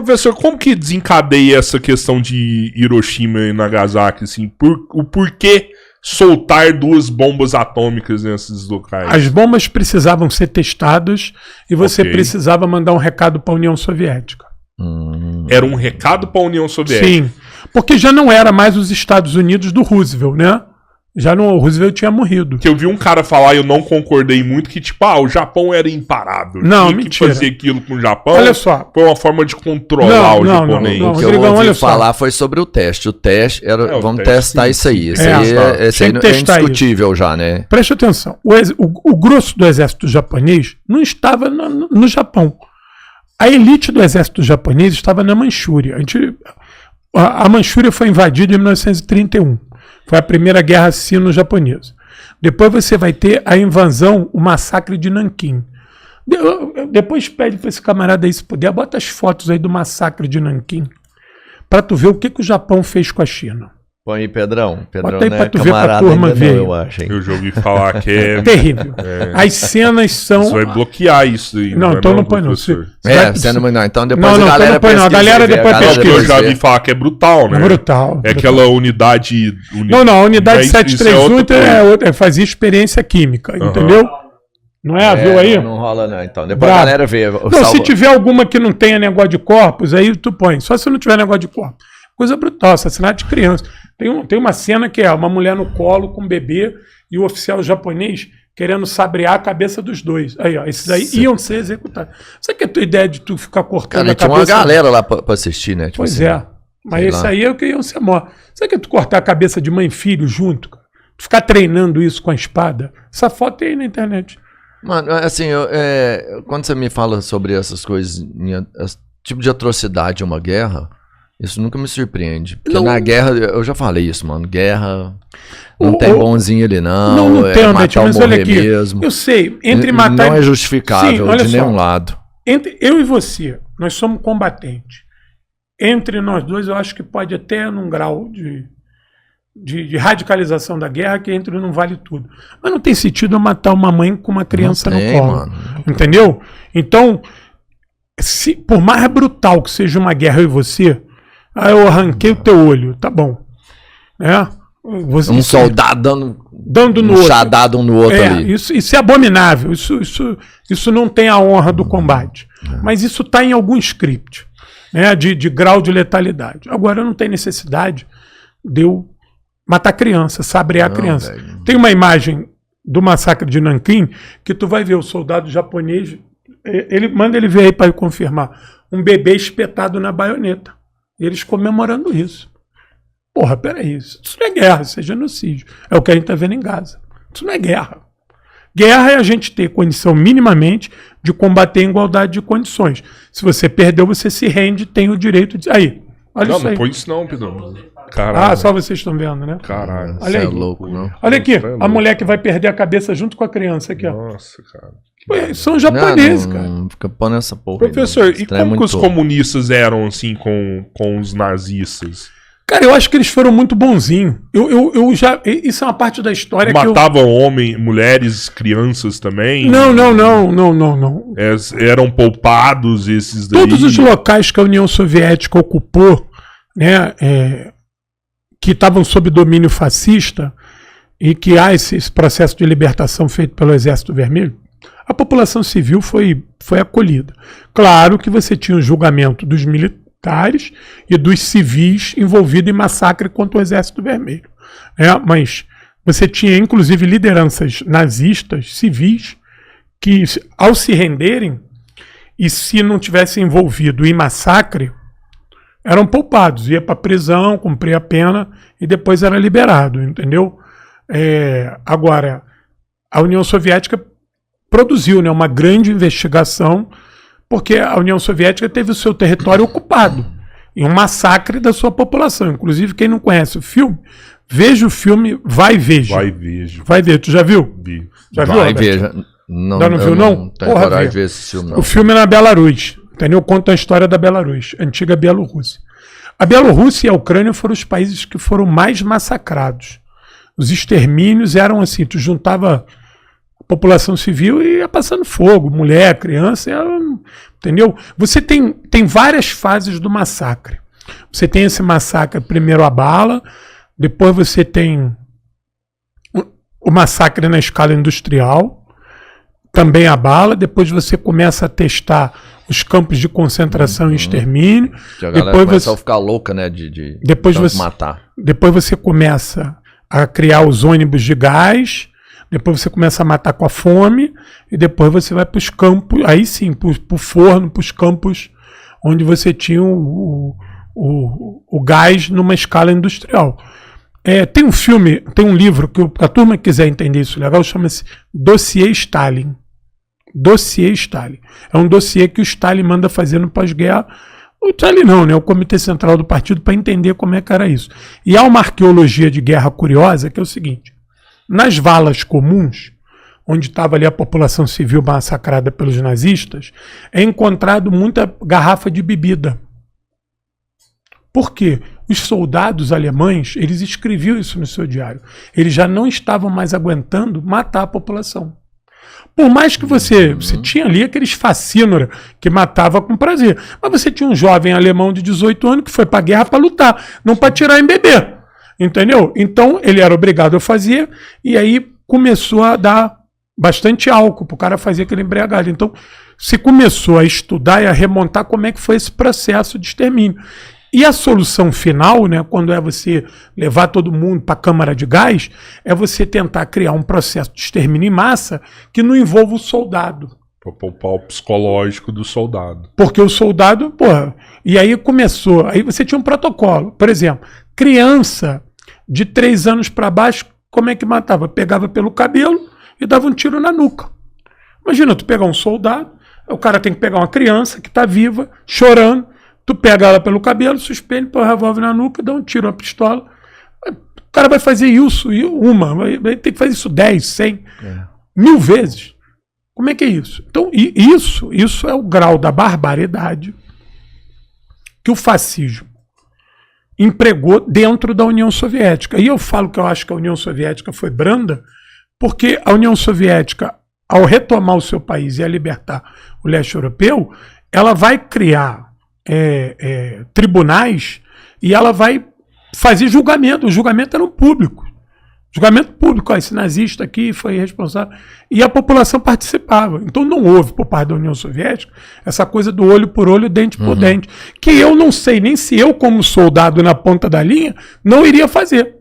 Professor, como que desencadeia essa questão de Hiroshima e Nagasaki, assim? O porquê soltar 2 bombas atômicas nesses locais? As bombas precisavam ser testadas e você precisava mandar um recado para a União Soviética. Era um recado para a União Soviética? Sim, porque já não era mais os Estados Unidos do Roosevelt, né? Já não, o Roosevelt tinha morrido. Que eu vi um cara falar e eu não concordei muito, que tipo, o Japão era imparável. Não, tinha mentira. que fazer aquilo com o Japão. Olha só. Foi uma forma de controlar o japonês. O que eu ouvi falar foi sobre o teste. O teste era, vamos testar isso aí. Isso aí é indiscutível já, né? Preste atenção. O grosso do exército japonês não estava no Japão. A elite do exército japonês estava na Manchúria. A Manchúria foi invadida em 1931. Foi a primeira guerra sino-japonesa. Depois você vai ter a invasão, o massacre de Nanquim. Depois pede para esse camarada aí, se puder, bota as fotos aí do massacre de Nanquim, para tu ver o que o Japão fez com a China. Põe aí, Pedrão. Bota aí pra tu ver pra turma ver. Eu já ouvi falar que é... terrível. As cenas são... Você vai bloquear isso aí. Não, então não põe não. Então depois a galera pesquisa. A galera depois pesquisa. Eu já ouvi falar que é brutal, né? É brutal. É aquela unidade... Não, a unidade 731 fazia experiência química, entendeu? Não é? Viu aí? Não rola não, então. Depois a galera vê. Não, se tiver alguma que não tenha negócio de corpos, aí tu põe. Só se não tiver negócio de corpos. Coisa brutal, assassinato de criança. Tem uma cena que é uma mulher no colo com um bebê e o oficial japonês querendo sabrear a cabeça dos dois. Aí, ó, esses aí iam ser executados. Sabe que é a tua ideia de tu ficar cortando a cabeça? Tinha uma galera lá pra assistir, né? Tipo pois assim, é. Mas esse aí é o que iam ser mortos. Sabe que é tu cortar a cabeça de mãe e filho junto? Cara? Tu ficar treinando isso com a espada? Essa foto tem aí na internet. Mano, assim, quando você me fala sobre essas coisas, esse tipo de atrocidade, uma guerra... Isso nunca me surpreende. Porque na guerra, eu já falei isso, mano. Guerra, não tem bonzinho ali, não. Não tem, matar mas olha aqui. Mesmo. Eu sei, entre matar... Não é justificável de nenhum lado. Entre eu e você, nós somos combatentes. Entre nós dois, eu acho que pode até num grau de radicalização da guerra, que entre não vale tudo. Mas não tem sentido eu matar uma mãe com uma criança no colo. Mano. Entendeu? Então, por mais brutal que seja uma guerra eu e você... eu arranquei o teu olho, tá bom. Soldado dando no outro. Chadado um no outro ali. Isso é abominável. Isso não tem a honra do combate. Mas isso está em algum script, né, de grau de letalidade. Agora não tem necessidade de eu matar criança, sabrear a criança. Velho. Tem uma imagem do massacre de Nanquim que tu vai ver o soldado japonês, manda ele ver aí para eu confirmar, um bebê espetado na baioneta. Eles comemorando isso. Porra, peraí, isso não é guerra, isso é genocídio. É o que a gente está vendo em Gaza. Isso não é guerra. Guerra é a gente ter condição minimamente de combater em igualdade de condições. Se você perdeu, você se rende, tem o direito de... Aí, olha isso aí. Não põe isso não, Pedro. Caralho. Só vocês estão vendo, né? Caralho. Olha aí. É louco, não? Olha aqui, a mulher que vai perder a cabeça junto com a criança aqui, ó. Nossa, cara. São japoneses, cara. Não fica pondo essa porra. Professor, e como que os comunistas eram assim com os nazistas? Cara, eu acho que eles foram muito bonzinhos. Isso é uma parte da história Matavam homens, mulheres, crianças também? Não. Eram poupados esses daí? Todos os locais que a União Soviética ocupou, né, que estavam sob domínio fascista e que há esse processo de libertação feito pelo Exército Vermelho, a população civil foi acolhida. Claro que você tinha o julgamento dos militares e dos civis envolvidos em massacre contra o Exército Vermelho. Mas você tinha, inclusive, lideranças nazistas, civis, que, ao se renderem, e se não tivessem envolvido em massacre, eram poupados. Ia para prisão, cumpria a pena e depois era liberado, entendeu? Agora, a União Soviética produziu, né, uma grande investigação, porque a União Soviética teve o seu território ocupado em um massacre da sua população. Inclusive, quem não conhece o filme, veja o filme Vai Veja. Vai ver, tu já viu? Vi. Já viu? Vai Veja. Não viu, não? Tenho coragem de ver esse filme, não. O filme é na Belarus, entendeu? Conta a história da Belarus, antiga Bielorrússia. A Bielorrússia e a Ucrânia foram os países que foram mais massacrados. Os extermínios eram assim, tu juntava população civil ia passando fogo, mulher, criança, entendeu? Você tem várias fases do massacre. Você tem esse massacre, primeiro a bala, depois você tem o massacre na escala industrial, também a bala, depois você começa a testar os campos de concentração e extermínio. Que a galera começa a ficar louca, né, de matar. Depois você começa a criar os ônibus de gás, depois você começa a matar com a fome, e depois você vai para os campos, aí sim, para o forno, para os campos onde você tinha o gás numa escala industrial. Tem um filme, tem um livro que a turma que quiser entender isso legal, chama-se Dossiê Stalin. Dossiê Stalin. É um dossiê que o Stalin manda fazer no pós-guerra. O Stalin não, né? O Comitê Central do Partido, para entender como é que era isso. E há uma arqueologia de guerra curiosa, que é o seguinte: nas valas comuns, onde estava ali a população civil massacrada pelos nazistas, é encontrado muita garrafa de bebida. Por quê? Os soldados alemães, eles escreviam isso no seu diário. Eles já não estavam mais aguentando matar a população. Por mais que você tinha ali aqueles facínoras que matava com prazer, mas você tinha um jovem alemão de 18 anos que foi para a guerra para lutar, não para tirar em bebê, entendeu? Então ele era obrigado a fazer, e aí começou a dar bastante álcool para o cara fazer aquele embriagado. Então se começou a estudar e a remontar como é que foi esse processo de extermínio. E a solução final, né, quando é você levar todo mundo para a câmara de gás, é você tentar criar um processo de extermínio em massa que não envolva o soldado. Para poupar o psicológico do soldado. Porque o soldado, porra, e aí começou, aí você tinha um protocolo. Por exemplo, criança de 3 anos para baixo, como é que matava? Pegava pelo cabelo e dava um tiro na nuca. Imagina, tu pegar um soldado, o cara tem que pegar uma criança que está viva, chorando, tu pega ela pelo cabelo, suspende, põe o revólver na nuca, dá um tiro na pistola. O cara vai fazer isso, vai ter que fazer isso 10, 100, 1000 vezes. Como é que é isso? Então, isso é o grau da barbaridade que o fascismo empregou dentro da União Soviética. E eu falo que eu acho que a União Soviética foi branda, porque a União Soviética, ao retomar o seu país e a libertar o leste europeu, ela vai criar tribunais e ela vai fazer julgamento. Os julgamentos eram públicos. Julgamento público, esse nazista aqui foi responsável. E a população participava. Então não houve, por parte da União Soviética, essa coisa do olho por olho, dente por dente. Que eu não sei nem se eu, como soldado na ponta da linha, não iria fazer.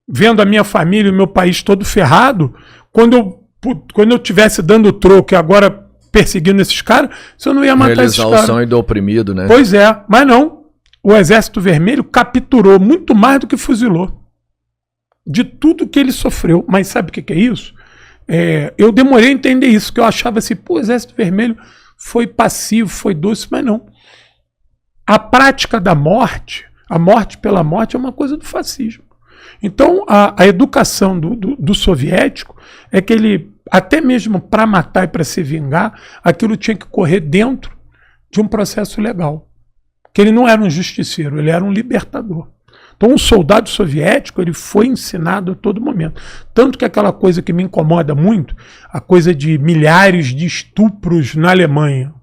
Vendo a minha família e o meu país todo ferrado, quando eu estivesse dando troco e agora perseguindo esses caras, se eu não ia matar esses caras. Realizar o sonho do oprimido, né? Pois é, mas não. O Exército Vermelho capturou muito mais do que fuzilou. De tudo que ele sofreu. Mas sabe o que é isso? Eu demorei a entender isso, que eu achava assim, o Exército Vermelho foi passivo, foi doce, mas não. A prática da morte, a morte pela morte, é uma coisa do fascismo. Então, a educação do soviético é que ele, até mesmo para matar e para se vingar, aquilo tinha que correr dentro de um processo legal. Que ele não era um justiceiro, ele era um libertador. Então, um soldado soviético, ele foi ensinado a todo momento. Tanto que aquela coisa que me incomoda muito, a coisa de milhares de estupros na Alemanha.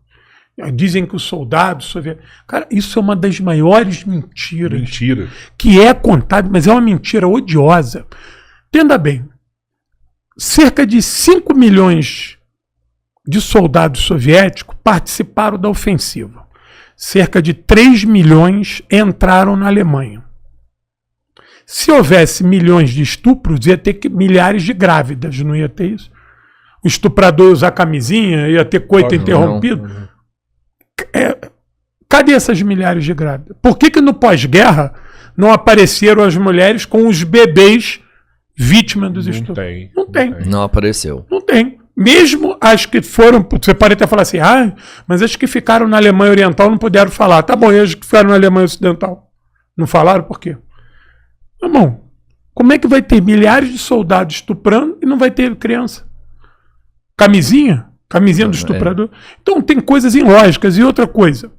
Dizem que o soldado soviético... Cara, isso é uma das maiores mentiras. Mentira. Que é contado, mas é uma mentira odiosa. Entenda bem. Cerca de 5 milhões de soldados soviéticos participaram da ofensiva. Cerca de 3 milhões entraram na Alemanha. Se houvesse milhões de estupros, ia ter milhares de grávidas, não ia ter isso? O estuprador ia usar camisinha, ia ter coito interrompido. Cadê essas milhares de grávidas? Por que no pós-guerra não apareceram as mulheres com os bebês vítimas dos estupros? Não tem. Não apareceu. Não tem. Mesmo as que foram, você pode até falar assim, mas as que ficaram na Alemanha Oriental não puderam falar. Tá bom, e as que ficaram na Alemanha Ocidental? Não falaram por quê? Irmão, como é que vai ter milhares de soldados estuprando e não vai ter criança? Camisinha do estuprador. Então tem coisas ilógicas. E outra coisa,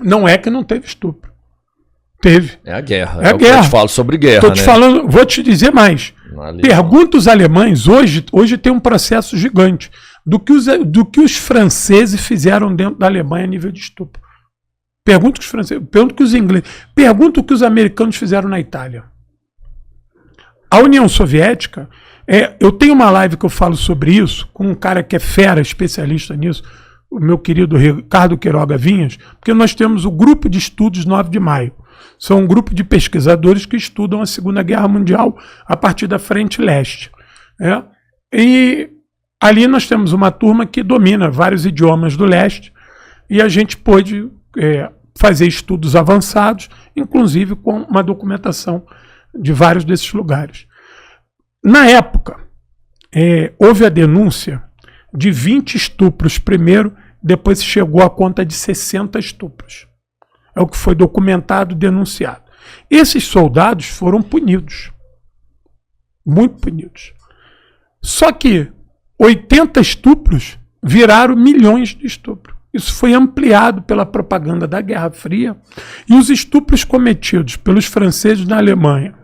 não é que não teve estupro. Teve. É a guerra. É a guerra. Eu te falo sobre guerra, Tô te falando, vou te dizer mais. Pergunta os alemães, hoje tem um processo gigante do que os franceses fizeram dentro da Alemanha a nível de estupro. Pergunta os franceses, pergunta os ingleses, pergunta o que os americanos fizeram na Itália. A União Soviética, eu tenho uma live que eu falo sobre isso, com um cara que é fera, especialista nisso, o meu querido Ricardo Queiroga Vinhas, porque nós temos o Grupo de Estudos 9 de Maio. São um grupo de pesquisadores que estudam a Segunda Guerra Mundial a partir da Frente Leste. E ali nós temos uma turma que domina vários idiomas do leste e a gente pôde fazer estudos avançados, inclusive com uma documentação de vários desses lugares. Na época, houve a denúncia de 20 estupros primeiro, depois chegou a conta de 60 estupros. É o que foi documentado e denunciado. Esses soldados foram punidos. Muito punidos. Só que 80 estupros viraram milhões de estupros. Isso foi ampliado pela propaganda da Guerra Fria. E os estupros cometidos pelos franceses na Alemanha,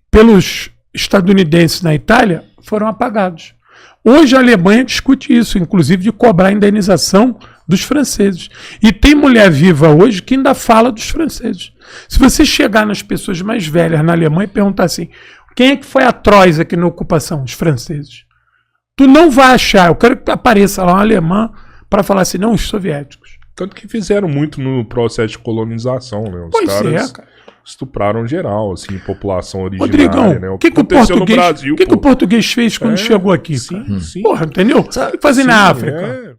pelos estadunidenses na Itália, foram apagados. Hoje a Alemanha discute isso, inclusive de cobrar a indenização dos franceses. E tem mulher viva hoje que ainda fala dos franceses. Se você chegar nas pessoas mais velhas na Alemanha e perguntar assim, quem é que foi atroz aqui na ocupação? Os franceses. Tu não vai achar, eu quero que apareça lá um alemão para falar assim, não, os soviéticos. Tanto que fizeram muito no processo de colonização, né? Os caras estupraram geral, assim, população originária, Rodrigão, né? O que o português fez quando chegou aqui? Sim, sim. Porra, entendeu? O que fazer na África?